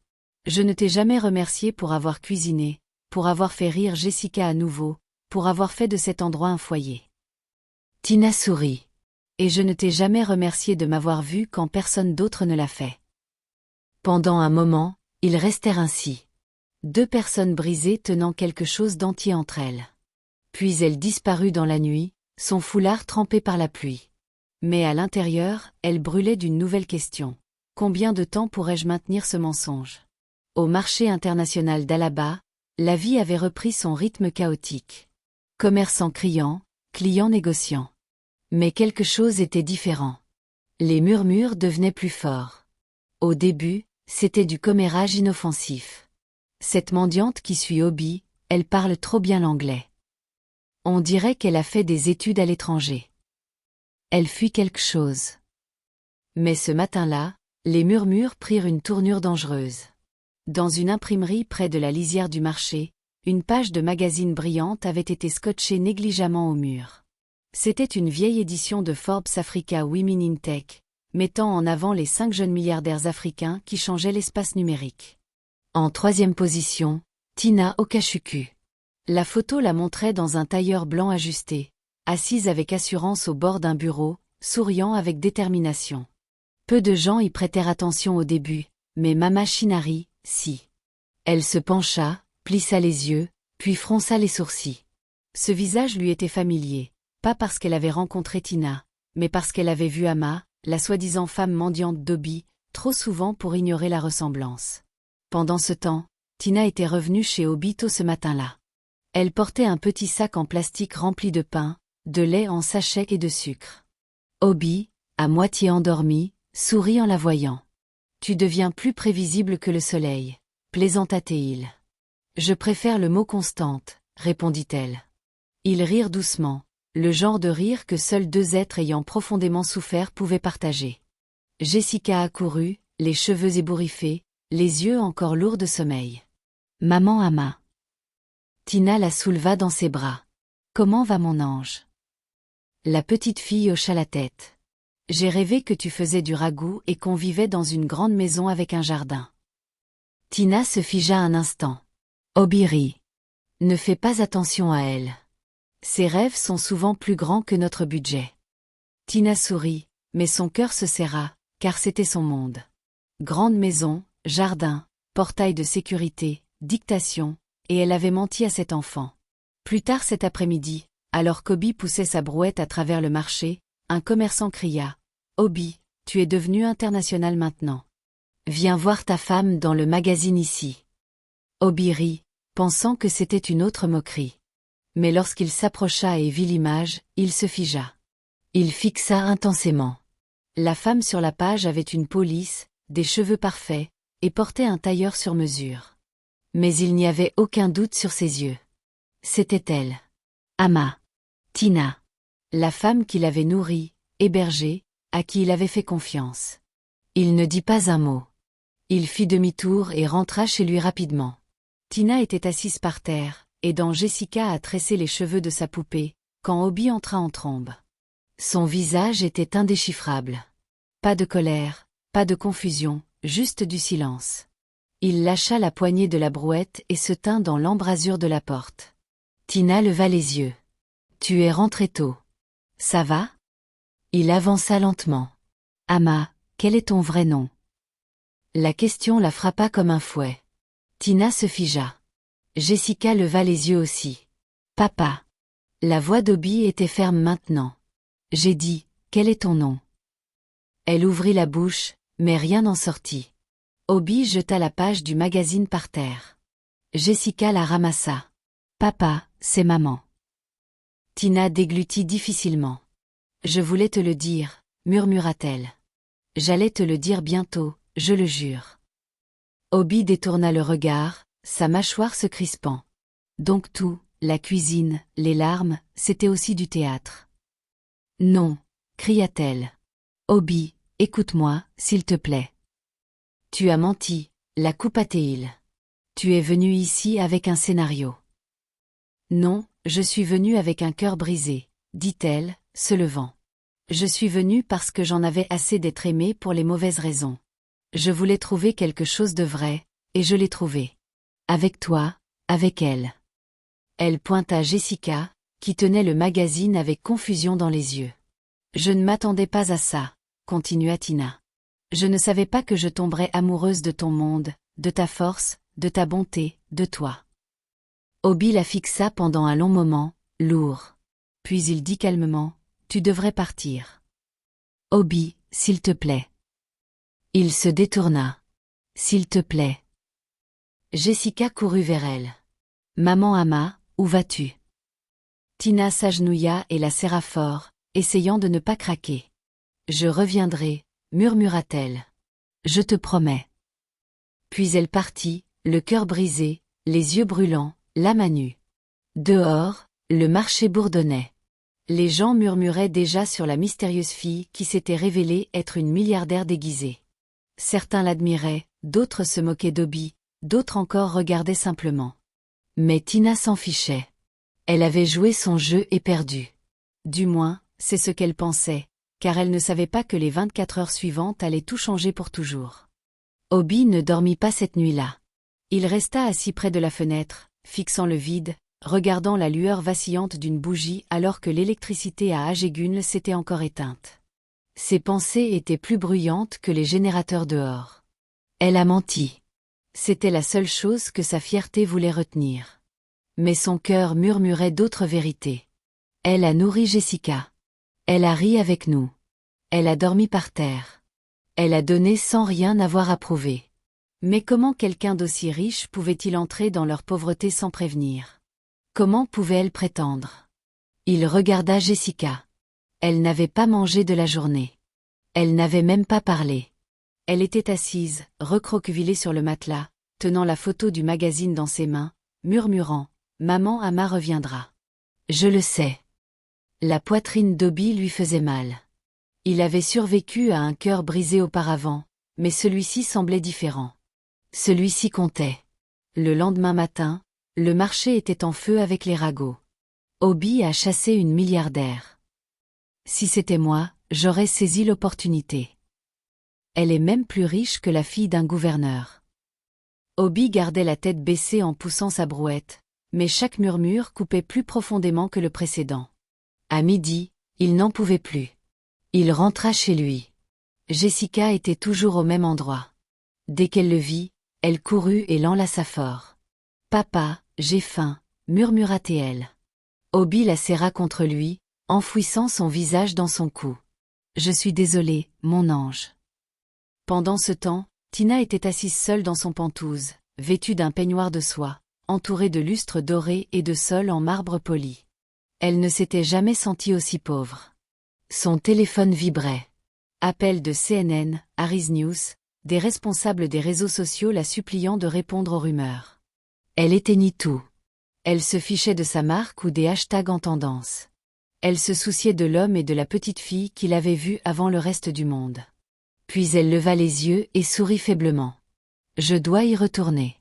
Je ne t'ai jamais remercié pour avoir cuisiné, pour avoir fait rire Jessica à nouveau, pour avoir fait de cet endroit un foyer. Tina sourit. Et je ne t'ai jamais remercié de m'avoir vu quand personne d'autre ne l'a fait. Pendant un moment, ils restèrent ainsi. 2 personnes brisées tenant quelque chose d'entier entre elles. Puis elle disparut dans la nuit, son foulard trempé par la pluie. Mais à l'intérieur, elle brûlait d'une nouvelle question. Combien de temps pourrais-je maintenir ce mensonge? Au marché international d'Alaba, la vie avait repris son rythme chaotique. Commerçants criant, clients négociant. Mais quelque chose était différent. Les murmures devenaient plus forts. Au début, c'était du commérage inoffensif. Cette mendiante qui suit Obi, elle parle trop bien l'anglais. On dirait qu'elle a fait des études à l'étranger. Elle fuit quelque chose. Mais ce matin-là, les murmures prirent une tournure dangereuse. Dans une imprimerie près de la lisière du marché, une page de magazine brillante avait été scotchée négligemment au mur. C'était une vieille édition de Forbes Africa Women in Tech, mettant en avant les 5 jeunes milliardaires africains qui changeaient l'espace numérique. En 3e position, Tina Okachukwu. La photo la montrait dans un tailleur blanc ajusté, assise avec assurance au bord d'un bureau, souriant avec détermination. Peu de gens y prêtèrent attention au début, mais Mama Chinari, si. Elle se pencha, plissa les yeux, puis fronça les sourcils. Ce visage lui était familier, pas parce qu'elle avait rencontré Tina, mais parce qu'elle avait vu Ama, la soi-disant femme mendiante d'Obi, trop souvent pour ignorer la ressemblance. Pendant ce temps, Tina était revenue chez Obi tôt ce matin-là. Elle portait un petit sac en plastique rempli de pain, de lait en sachet et de sucre. Obi, à moitié endormi, sourit en la voyant. « Tu deviens plus prévisible que le soleil », plaisanta-t-il. « Je préfère le mot constante », répondit-elle. Ils rirent doucement, le genre de rire que seuls 2 êtres ayant profondément souffert pouvaient partager. Jessica accourut, les cheveux ébouriffés, les yeux encore lourds de sommeil. « Maman Ama. » Tina la souleva dans ses bras. « Comment va mon ange ?» La petite fille hocha la tête. « J'ai rêvé que tu faisais du ragoût et qu'on vivait dans une grande maison avec un jardin. » Tina se figea un instant. Obi rit. « Ne fais pas attention à elle. Ses rêves sont souvent plus grands que notre budget. » Tina sourit, mais son cœur se serra, car c'était son monde. Grande maison, jardin, portail de sécurité, dictation, et elle avait menti à cet enfant. Plus tard cet après-midi, alors qu'Obi poussait sa brouette à travers le marché, un commerçant cria « Obi, tu es devenu international maintenant. Viens voir ta femme dans le magazine ici. » Obi rit, pensant que c'était une autre moquerie. Mais lorsqu'il s'approcha et vit l'image, il se figea. Il fixa intensément. La femme sur la page avait une peau lisse, des cheveux parfaits, et portait un tailleur sur mesure. Mais il n'y avait aucun doute sur ses yeux. C'était elle. Ama. Tina. La femme qu'il avait nourrie, hébergée, à qui il avait fait confiance. Il ne dit pas un mot. Il fit demi-tour et rentra chez lui rapidement. Tina était assise par terre, aidant Jessica à tresser les cheveux de sa poupée, quand Obi entra en trombe. Son visage était indéchiffrable. Pas de colère, pas de confusion, juste du silence. Il lâcha la poignée de la brouette et se tint dans l'embrasure de la porte. Tina leva les yeux. « Tu es rentré tôt. Ça va ?» Il avança lentement. « Ama, quel est ton vrai nom ?» La question la frappa comme un fouet. Tina se figea. Jessica leva les yeux aussi. « Papa. » La voix d'Obi était ferme maintenant. « J'ai dit, quel est ton nom ?» Elle ouvrit la bouche, mais rien n'en sortit. Obi jeta la page du magazine par terre. Jessica la ramassa. « Papa, c'est maman. » Tina déglutit difficilement. « Je voulais te le dire, » murmura-t-elle. « J'allais te le dire bientôt, je le jure. » Obi détourna le regard, sa mâchoire se crispant. Donc tout, la cuisine, les larmes, c'était aussi du théâtre. « Non, » cria-t-elle. « Obi, écoute-moi, s'il te plaît. Tu as menti, la coupa-t-il. Tu es venu ici avec un scénario. » Non, je suis venue avec un cœur brisé, dit-elle, se levant. Je suis venue parce que j'en avais assez d'être aimée pour les mauvaises raisons. Je voulais trouver quelque chose de vrai, et je l'ai trouvé. Avec toi, avec elle. Elle pointa Jessica, qui tenait le magazine avec confusion dans les yeux. Je ne m'attendais pas à ça, continua Tina. Je ne savais pas que je tomberais amoureuse de ton monde, de ta force, de ta bonté, de toi. Obi la fixa pendant un long moment, lourd. Puis il dit calmement, « Tu devrais partir. »« Obi, s'il te plaît. » Il se détourna. « S'il te plaît. » Jessica courut vers elle. « Maman Ama, où vas-tu » Tina s'agenouilla et la serra fort, essayant de ne pas craquer. « Je reviendrai, » murmura-t-elle. « Je te promets. » Puis elle partit, le cœur brisé, les yeux brûlants, l'âme à nu. Dehors, Le marché bourdonnait. Les gens murmuraient déjà sur la mystérieuse fille qui s'était révélée être une milliardaire déguisée. Certains l'admiraient, d'autres se moquaient d'Obi, d'autres encore regardaient simplement. Mais Tina s'en fichait. Elle avait joué son jeu et perdu. Du moins, c'est ce qu'elle pensait, car elle ne savait pas que les 24 heures suivantes allaient tout changer pour toujours. Obi ne dormit pas cette nuit-là. Il resta assis près de la fenêtre, fixant le vide, regardant la lueur vacillante d'une bougie alors que l'électricité à Ajegunle s'était encore éteinte. Ses pensées étaient plus bruyantes que les générateurs dehors. Elle a menti. C'était la seule chose que sa fierté voulait retenir. Mais son cœur murmurait d'autres vérités. Elle a nourri Jessica. Elle a ri avec nous. Elle a dormi par terre. Elle a donné sans rien avoir à prouver. Mais comment quelqu'un d'aussi riche pouvait-il entrer dans leur pauvreté sans prévenir? Comment pouvait-elle prétendre? Il regarda Jessica. Elle n'avait pas mangé de la journée. Elle n'avait même pas parlé. Elle était assise, recroquevillée sur le matelas, tenant la photo du magazine dans ses mains, murmurant « Maman Ama reviendra. » Je le sais. La poitrine d'Obi lui faisait mal. Il avait survécu à un cœur brisé auparavant, mais celui-ci semblait différent. Celui-ci comptait. Le lendemain matin, le marché était en feu avec les ragots. Obi a chassé une milliardaire. Si c'était moi, j'aurais saisi l'opportunité. Elle est même plus riche que la fille d'un gouverneur. Obi gardait la tête baissée en poussant sa brouette, mais chaque murmure coupait plus profondément que le précédent. À midi, il n'en pouvait plus. Il rentra chez lui. Jessica était toujours au même endroit. Dès qu'elle le vit, elle courut et l'enlaça fort. « Papa, j'ai faim », murmura-t-elle. Obi la serra contre lui, enfouissant son visage dans son cou. « Je suis désolée, mon ange. » Pendant ce temps, Tina était assise seule dans son pentouse, vêtue d'un peignoir de soie, entourée de lustres dorés et de sols en marbre poli. Elle ne s'était jamais sentie aussi pauvre. Son téléphone vibrait. Appel de CNN, Harris News, des responsables des réseaux sociaux la suppliant de répondre aux rumeurs. Elle éteignit tout. Elle se fichait de sa marque ou des hashtags en tendance. Elle se souciait de l'homme et de la petite fille qu'il avait vus avant le reste du monde. Puis elle leva les yeux et sourit faiblement. « Je dois y retourner. »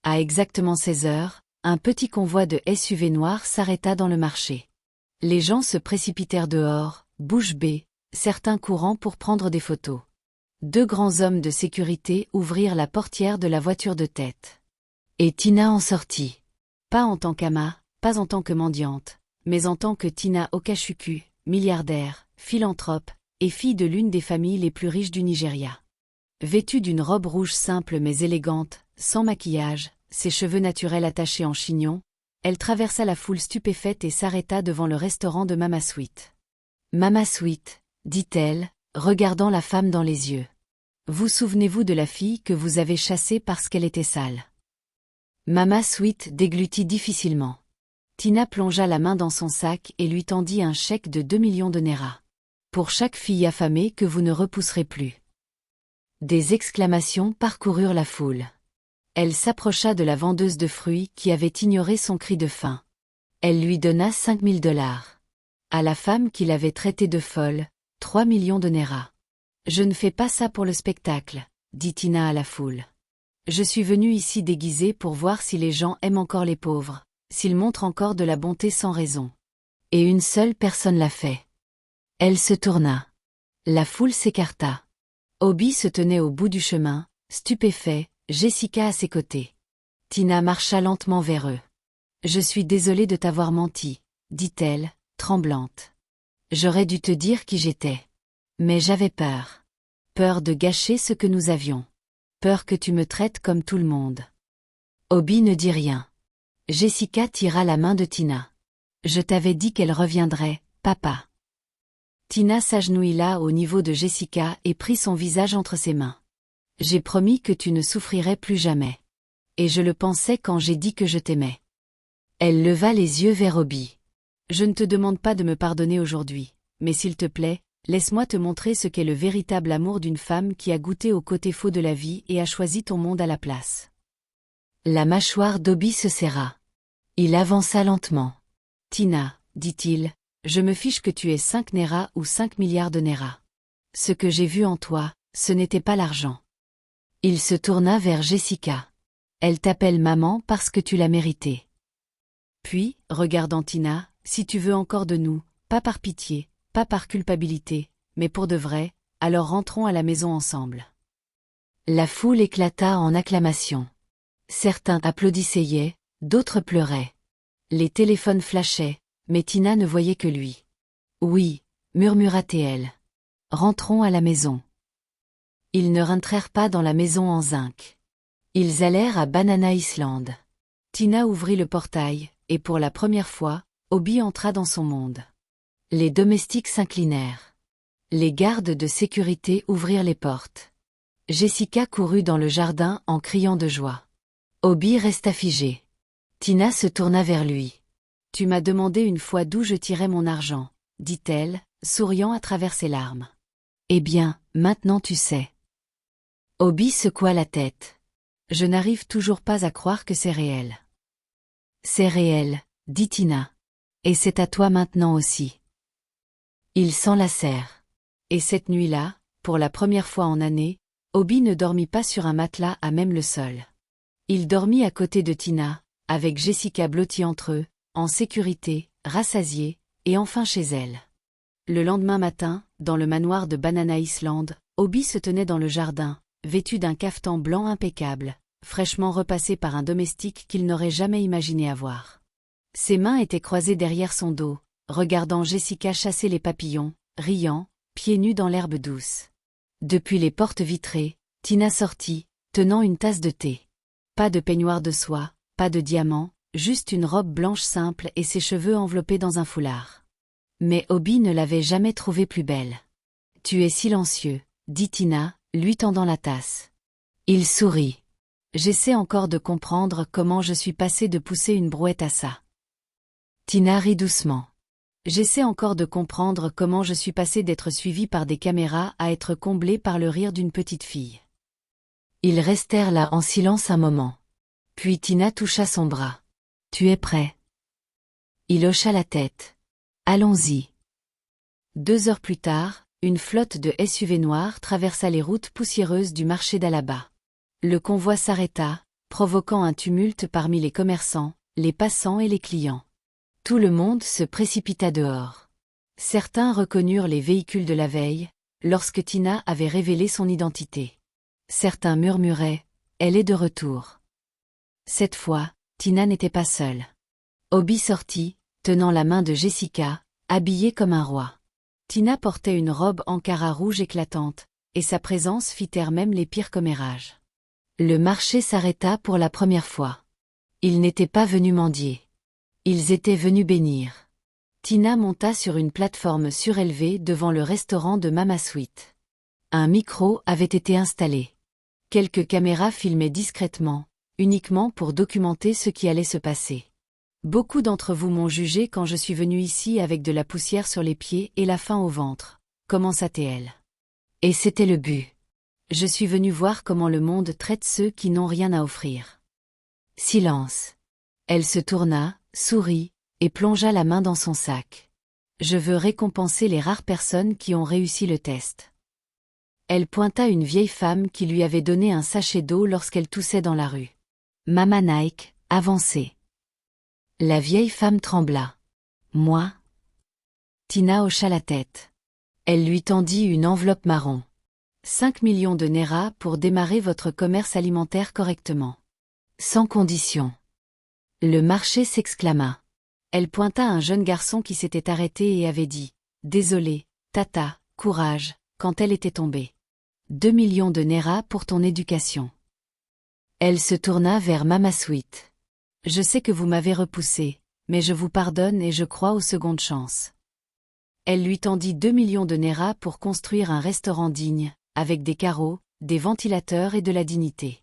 À exactement 16 heures, un petit convoi de SUV noirs s'arrêta dans le marché. Les gens se précipitèrent dehors, bouche bée, certains courant pour prendre des photos. Deux grands hommes de sécurité ouvrirent la portière de la voiture de tête. Et Tina en sortit. Pas en tant qu'Ama, pas en tant que mendiante, mais en tant que Tina Okachukwu, milliardaire, philanthrope, et fille de l'une des familles les plus riches du Nigeria. Vêtue d'une robe rouge simple mais élégante, sans maquillage, ses cheveux naturels attachés en chignon, elle traversa la foule stupéfaite et s'arrêta devant le restaurant de Mama Sweet. « Mama Sweet, » dit-elle, regardant la femme dans les yeux. « Vous souvenez-vous de la fille que vous avez chassée parce qu'elle était sale ?» Mama Sweet déglutit difficilement. Tina plongea la main dans son sac et lui tendit un chèque de 2 millions de Naira. « Pour chaque fille affamée que vous ne repousserez plus. » Des exclamations parcoururent la foule. Elle s'approcha de la vendeuse de fruits qui avait ignoré son cri de faim. Elle lui donna 5 000 $. À la femme qui l'avait traitée de folle, 3 millions de Naira. « Je ne fais pas ça pour le spectacle, » dit Tina à la foule. « Je suis venue ici déguisée pour voir si les gens aiment encore les pauvres, s'ils montrent encore de la bonté sans raison. » Et une seule personne l'a fait. Elle se tourna. La foule s'écarta. Obi se tenait au bout du chemin, stupéfait, Jessica à ses côtés. Tina marcha lentement vers eux. « Je suis désolée de t'avoir menti, » dit-elle, tremblante. « J'aurais dû te dire qui j'étais. Mais j'avais peur. Peur de gâcher ce que nous avions. Peur que tu me traites comme tout le monde. » Obi ne dit rien. Jessica tira la main de Tina. « Je t'avais dit qu'elle reviendrait, papa. » Tina s'agenouilla au niveau de Jessica et prit son visage entre ses mains. « J'ai promis que tu ne souffrirais plus jamais. Et je le pensais quand j'ai dit que je t'aimais. » Elle leva les yeux vers Obi. « Je ne te demande pas de me pardonner aujourd'hui, mais s'il te plaît, laisse-moi te montrer ce qu'est le véritable amour d'une femme qui a goûté au côté faux de la vie et a choisi ton monde à la place. » La mâchoire d'Obi se serra. Il avança lentement. Tina, dit-il, je me fiche que tu aies 5 Nera ou 5 milliards de Nera. Ce que j'ai vu en toi, ce n'était pas l'argent. Il se tourna vers Jessica. Elle t'appelle maman parce que tu l'as mérité. Puis, regardant Tina, si tu veux encore de nous, pas par pitié, pas par culpabilité, mais pour de vrai, alors rentrons à la maison ensemble. La foule éclata en acclamations. Certains applaudissaient, d'autres pleuraient. Les téléphones flashaient, mais Tina ne voyait que lui. Oui, murmura-t-elle. Rentrons à la maison. Ils ne rentrèrent pas dans la maison en zinc. Ils allèrent à Banana Island. Tina ouvrit le portail, et pour la première fois, Obi entra dans son monde. Les domestiques s'inclinèrent. Les gardes de sécurité ouvrirent les portes. Jessica courut dans le jardin en criant de joie. Obi resta figé. Tina se tourna vers lui. « Tu m'as demandé une fois d'où je tirais mon argent, » dit-elle, souriant à travers ses larmes. « Eh bien, maintenant tu sais. » Obi secoua la tête. « Je n'arrive toujours pas à croire que c'est réel. »« C'est réel, » dit Tina. « Et c'est à toi maintenant aussi. » Ils s'enlacèrent. Et cette nuit-là, pour la première fois en années, Obi ne dormit pas sur un matelas à même le sol. Il dormit à côté de Tina, avec Jessica blottie entre eux, en sécurité, rassasiée, et enfin chez elle. Le lendemain matin, dans le manoir de Banana Island, Obi se tenait dans le jardin, vêtu d'un cafetan blanc impeccable, fraîchement repassé par un domestique qu'il n'aurait jamais imaginé avoir. Ses mains étaient croisées derrière son dos, regardant Jessica chasser les papillons, riant, pieds nus dans l'herbe douce. Depuis les portes vitrées, Tina sortit, tenant une tasse de thé. Pas de peignoir de soie, pas de diamants, juste une robe blanche simple et ses cheveux enveloppés dans un foulard. Mais Obi ne l'avait jamais trouvée plus belle. « Tu es silencieux, » dit Tina, lui tendant la tasse. Il sourit. « J'essaie encore de comprendre comment je suis passée de pousser une brouette à ça. » Tina rit doucement. « J'essaie encore de comprendre comment je suis passée d'être suivie par des caméras à être comblée par le rire d'une petite fille. » Ils restèrent là en silence un moment. Puis Tina toucha son bras. « Tu es prêt ?» Il hocha la tête. « Allons-y. » 2 heures plus tard, une flotte de SUV noirs traversa les routes poussiéreuses du marché d'Alaba. Le convoi s'arrêta, provoquant un tumulte parmi les commerçants, les passants et les clients. Tout le monde se précipita dehors. Certains reconnurent les véhicules de la veille, lorsque Tina avait révélé son identité. Certains murmuraient « Elle est de retour ». Cette fois, Tina n'était pas seule. Obi sortit, tenant la main de Jessica, habillée comme un roi. Tina portait une robe Ankara rouge éclatante, et sa présence fit taire même les pires commérages. Le marché s'arrêta pour la première fois. Ils n'étaient pas venus mendier. Ils étaient venus bénir. Tina monta sur une plateforme surélevée devant le restaurant de Mama Sweet. Un micro avait été installé. Quelques caméras filmaient discrètement, uniquement pour documenter ce qui allait se passer. Beaucoup d'entre vous m'ont jugé quand je suis venue ici avec de la poussière sur les pieds et la faim au ventre, commença-t-elle. Et c'était le but. Je suis venue voir comment le monde traite ceux qui n'ont rien à offrir. Silence. Elle se tourna, sourit, et plongea la main dans son sac. Je veux récompenser les rares personnes qui ont réussi le test. Elle pointa une vieille femme qui lui avait donné un sachet d'eau lorsqu'elle toussait dans la rue. Mama Nike, avancez. La vieille femme trembla. Moi? Tina hocha la tête. Elle lui tendit une enveloppe marron. 5 millions de Nera pour démarrer votre commerce alimentaire correctement. Sans condition. Le marché s'exclama. Elle pointa un jeune garçon qui s'était arrêté et avait dit « Désolé, tata, courage », quand elle était tombée. 2 millions de Nera pour ton éducation. Elle se tourna vers Mama Sweet. Je sais que vous m'avez repoussé, mais je vous pardonne et je crois aux secondes chances. Elle lui tendit 2 millions de Nera pour construire un restaurant digne, avec des carreaux, des ventilateurs et de la dignité.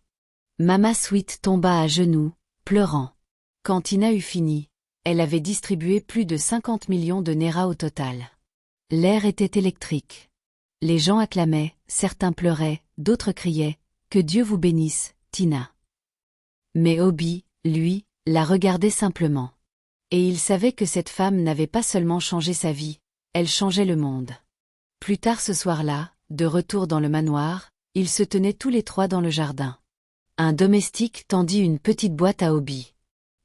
Mama Sweet tomba à genoux, pleurant. Quand Tina eut fini, elle avait distribué plus de 50 millions de Nera au total. L'air était électrique. Les gens acclamaient, certains pleuraient, d'autres criaient « Que Dieu vous bénisse, Tina ». Mais Obi, lui, la regardait simplement. Et il savait que cette femme n'avait pas seulement changé sa vie, elle changeait le monde. Plus tard ce soir-là, de retour dans le manoir, ils se tenaient tous les trois dans le jardin. Un domestique tendit une petite boîte à Obi.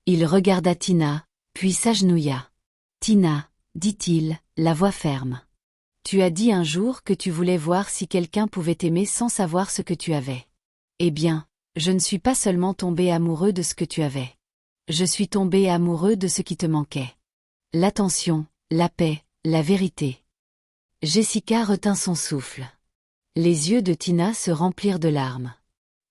Il regarda Tina, puis s'agenouilla. « Tina, dit-il, la voix ferme. Tu as dit un jour que tu voulais voir si quelqu'un pouvait t'aimer sans savoir ce que tu avais. Eh bien, je ne suis pas seulement tombé amoureux de ce que tu avais. Je suis tombé amoureux de ce qui te manquait. L'attention, la paix, la vérité. » Jessica retint son souffle. Les yeux de Tina se remplirent de larmes.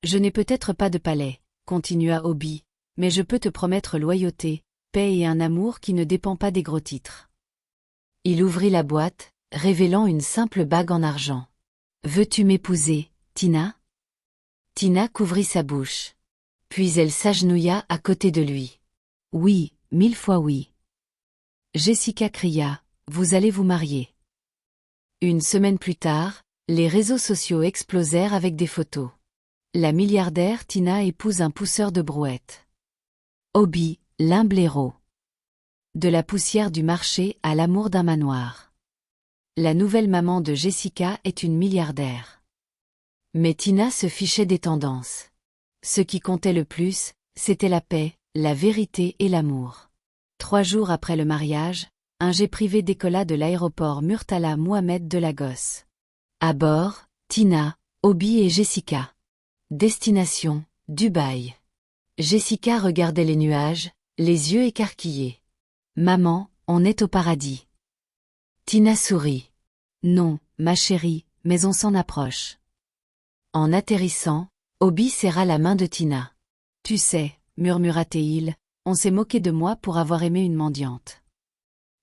« Je n'ai peut-être pas de palais, » continua Obi, « mais je peux te promettre loyauté, paix et un amour qui ne dépend pas des gros titres. » Il ouvrit la boîte, révélant une simple bague en argent. « Veux-tu m'épouser, Tina ?» Tina couvrit sa bouche. Puis elle s'agenouilla à côté de lui. « Oui, 1000 fois oui. » Jessica cria, « Vous allez vous marier. » Une semaine plus tard, les réseaux sociaux explosèrent avec des photos. La milliardaire Tina épouse un pousseur de brouettes. Obi, l'humble héros. De la poussière du marché à l'amour d'un manoir. La nouvelle maman de Jessica est une milliardaire. Mais Tina se fichait des tendances. Ce qui comptait le plus, c'était la paix, la vérité et l'amour. 3 jours après le mariage, un jet privé décolla de l'aéroport Murtala Mohamed de Lagos. À bord, Tina, Obi et Jessica. Destination, Dubaï. Jessica regardait les nuages, les yeux écarquillés. « Maman, on est au paradis. » Tina sourit. « Non, ma chérie, mais on s'en approche. » En atterrissant, Obi serra la main de Tina. « Tu sais, » murmura-t-il, « on s'est moqué de moi pour avoir aimé une mendiante. »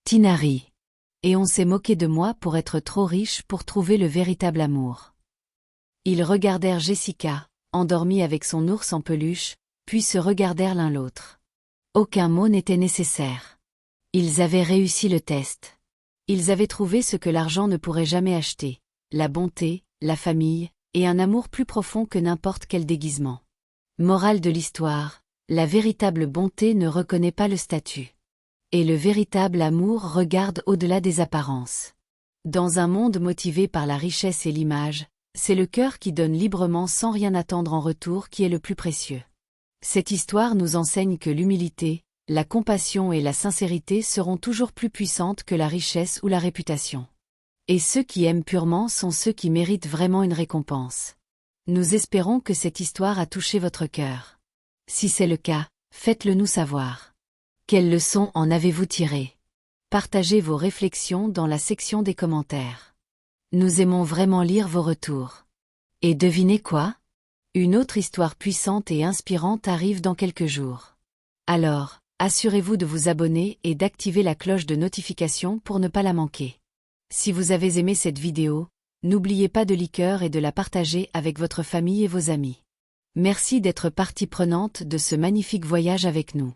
Tina rit. « Et on s'est moqué de moi pour être trop riche pour trouver le véritable amour. » Ils regardèrent Jessica, endormie avec son ours en peluche, puis se regardèrent l'un l'autre. Aucun mot n'était nécessaire. Ils avaient réussi le test. Ils avaient trouvé ce que l'argent ne pourrait jamais acheter, la bonté, la famille, et un amour plus profond que n'importe quel déguisement. Morale de l'histoire, la véritable bonté ne reconnaît pas le statut. Et le véritable amour regarde au-delà des apparences. Dans un monde motivé par la richesse et l'image, c'est le cœur qui donne librement sans rien attendre en retour qui est le plus précieux. Cette histoire nous enseigne que l'humilité, la compassion et la sincérité seront toujours plus puissantes que la richesse ou la réputation. Et ceux qui aiment purement sont ceux qui méritent vraiment une récompense. Nous espérons que cette histoire a touché votre cœur. Si c'est le cas, faites-le nous savoir. Quelles leçons en avez-vous tirées? Partagez vos réflexions dans la section des commentaires. Nous aimons vraiment lire vos retours. Et devinez quoi? Une autre histoire puissante et inspirante arrive dans quelques jours. Alors, assurez-vous de vous abonner et d'activer la cloche de notification pour ne pas la manquer. Si vous avez aimé cette vidéo, n'oubliez pas de liker et de la partager avec votre famille et vos amis. Merci d'être partie prenante de ce magnifique voyage avec nous.